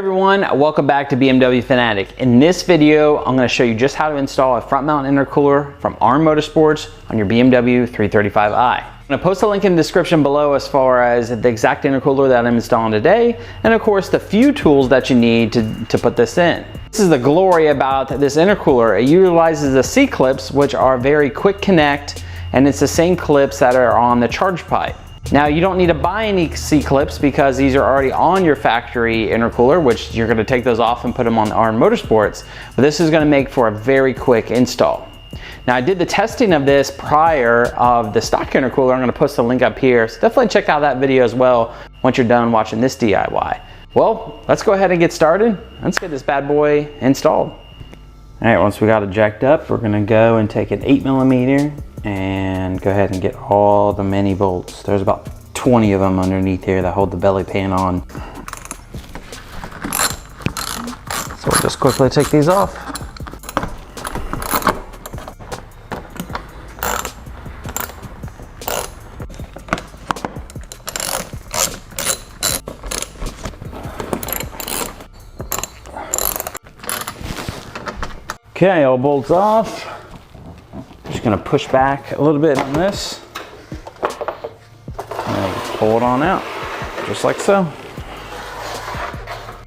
everyone, welcome back to BMW Fanatic. In this video, I'm going to show you just how to install a front mount intercooler from ARM Motorsports on your BMW 335i. I'm going to post a link in the description below as far as the exact intercooler that I'm installing today, and of course the few tools that you need to put this in. This is the glory about this intercooler. It utilizes the C-clips, which are very quick connect, and it's the same clips that are on the charge pipe. Now you don't need to buy any C-clips because these are already on your factory intercooler, which you're going to take those off and put them on the ARM Motorsports, but this is going to make for a very quick install. Now I did the testing of this prior of the stock intercooler. I'm going to post a link up here, so definitely check out that video as well once you're done watching this DIY. Well, let's go ahead and get started. Let's get this bad boy installed. All right, once we got it jacked up, we're going to go and take an 8mm and go ahead and get all the mini bolts. There's about 20 of them underneath here that hold the belly pan on. So we'll just quickly take these off. Okay, all bolts off. Just gonna push back a little bit on this and pull it on out, just like so.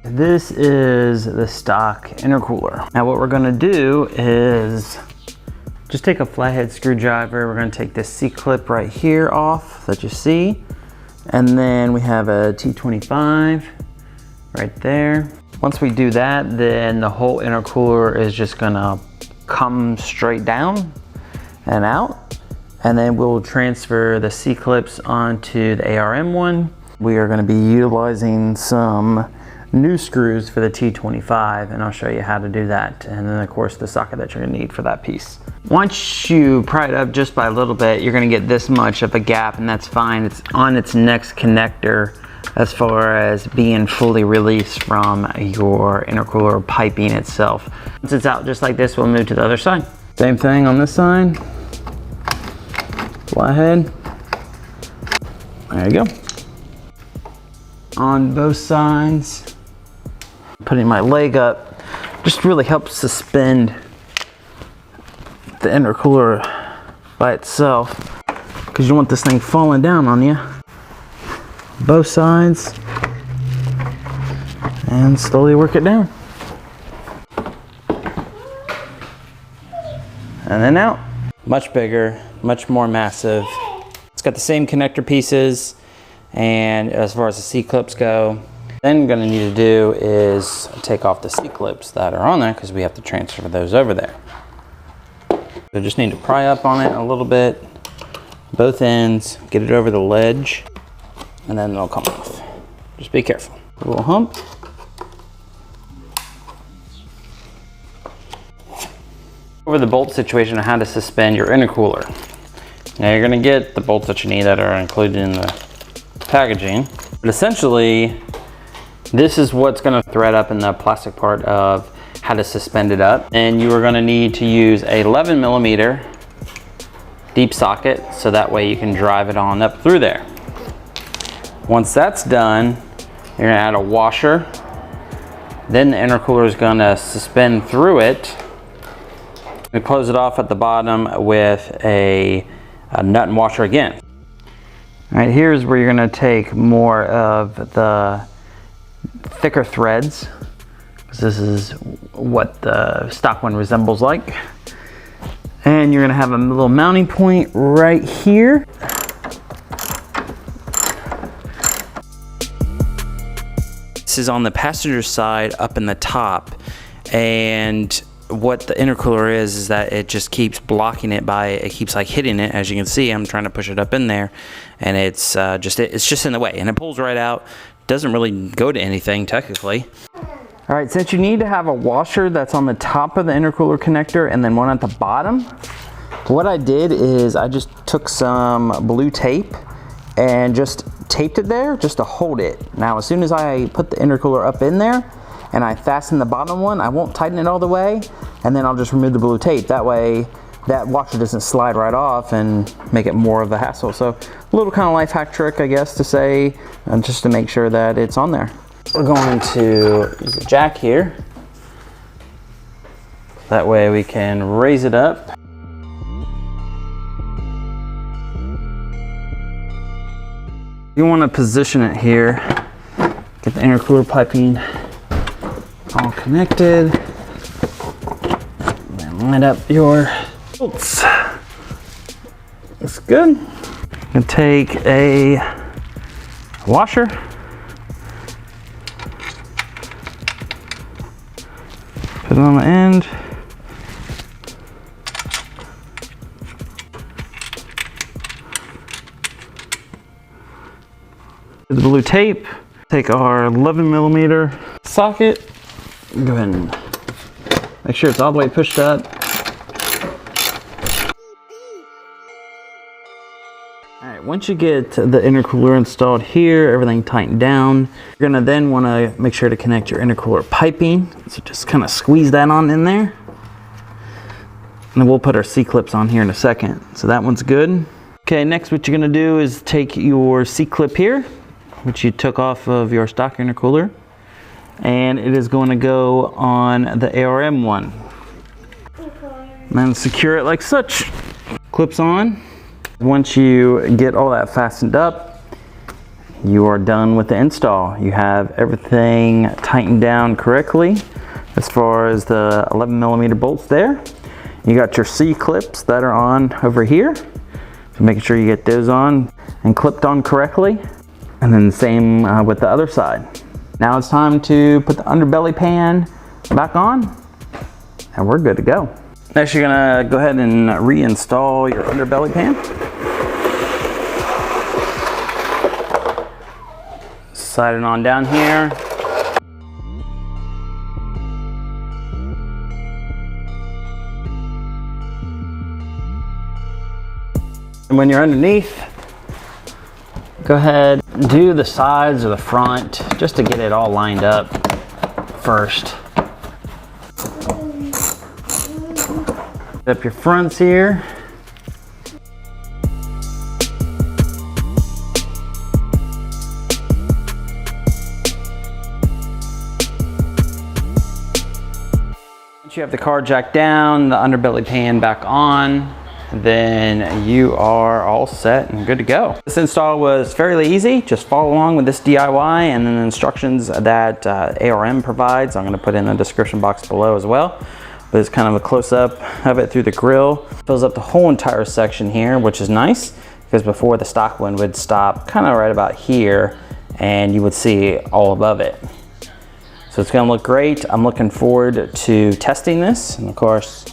This is the stock intercooler. Now what we're gonna do is just take a flathead screwdriver. We're gonna take this C-clip right here off that you see, and then we have a T25 right there. Once we do that, then the whole intercooler is just gonna come straight down and out, and then we'll transfer the C-clips onto the ARM one. We are going to be utilizing some new screws for the T25, and I'll show you how to do that, and then of course the socket that you're going to need for that piece. Once you pry it up just by a little bit, you're going to get this much of a gap, and that's fine. It's on its next connector as far as being fully released from your intercooler piping itself. Once it's out just like this, we'll move to the other side. Same thing on this side. Flathead. There you go. On both sides. Putting my leg up just really helps suspend the intercooler by itself, because you don't want this thing falling down on you. Both sides, and slowly work it down. And then out. Much bigger, much more massive. It's got the same connector pieces, and as far as the C-clips go, then we're gonna need to do is take off the C-clips that are on there, because we have to transfer those over there. So just need to pry up on it a little bit, both ends, get it over the ledge, and then it'll come off. Just be careful. A little hump. Over the bolt situation on how to suspend your intercooler. Now you're gonna get the bolts that you need that are included in the packaging. But essentially, this is what's gonna thread up in the plastic part of how to suspend it up. And you are gonna need to use a 11mm deep socket, so that way you can drive it on up through there. Once that's done, you're gonna add a washer. Then the intercooler is gonna suspend through it. We close it off at the bottom with a nut and washer again. All right, here's where you're gonna take more of the thicker threads, because this is what the stock one resembles like. And you're gonna have a little mounting point right here. This is on the passenger side up in the top, and what the intercooler is that it just keeps blocking it by, it keeps like hitting it. As you can see, I'm trying to push it up in there, and it's just in the way, and it pulls right out. Doesn't really go to anything technically. All right, since you need to have a washer that's on the top of the intercooler connector and then one at the bottom, what I did is I just took some blue tape and just taped it there just to hold it. Now, as soon as I put the intercooler up in there and I fasten the bottom one, I won't tighten it all the way, and then I'll just remove the blue tape. That way that washer doesn't slide right off and make it more of a hassle. So a little kind of life hack trick, I guess, to say, just to make sure that it's on there. we're going to use a jack here. That way we can raise it up. You want to position it here. Get the intercooler piping all connected. And line up your bolts. Looks good. I'm gonna take a washer. Put it on the end. The blue tape. Take our 11mm socket. Go ahead and make sure it's all the way pushed up. All right, once you get the intercooler installed here, everything tightened down, you're gonna then wanna make sure to connect your intercooler piping. So just kind of squeeze that on in there. And then we'll put our C-clips on here in a second. So that one's good. Okay, next what you're gonna do is take your C-clip here, which you took off of your stock intercooler, and it is going to go on the ARM one. And then secure it like such. Clips on. Once you get all that fastened up, you are done with the install. You have everything tightened down correctly as far as the 11mm bolts there. You got your C-clips that are on over here. So making sure you get those on and clipped on correctly. And then the same with the other side. Now it's time to put the underbelly pan back on, and we're good to go. Next, you're gonna go ahead and reinstall your underbelly pan. Slide it on down here. And when you're underneath, go ahead, do the sides or the front just to get it all lined up first. Up your fronts here. Once you have the car jacked down, the underbelly pan back on, then you are all set and good to go. This install was fairly easy. Just follow along with this DIY and then the instructions that ARM provides. I'm going to put in the description box below as well. But it's kind of a close-up of it through the grill. Fills up the whole entire section here, which is nice because before the stock one would stop kind of right about here and you would see all above it. So it's going to look great. I'm looking forward to testing this, and of course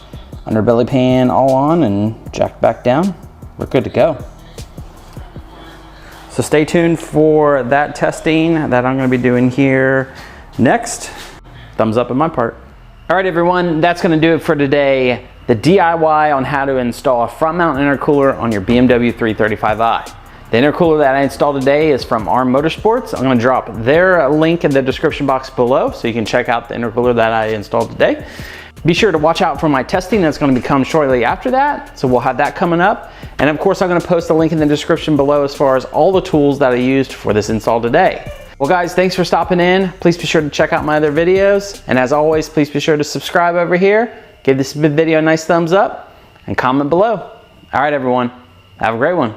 underbelly pan all on and jacked back down. We're good to go. So stay tuned for that testing that I'm going to be doing here next. Thumbs up on my part. All right, everyone, that's going to do it for today. The DIY on how to install a front mount intercooler on your BMW 335i. The intercooler that I installed today is from ARM Motorsports. I'm going to drop their link in the description box below so you can check out the intercooler that I installed today. Be sure to watch out for my testing that's going to become shortly after that. So we'll have that coming up. And of course, I'm going to post a link in the description below as far as all the tools that I used for this install today. Well guys, thanks for stopping in. Please be sure to check out my other videos. And as always, please be sure to subscribe over here. Give this video a nice thumbs up and comment below. All right, everyone, have a great one.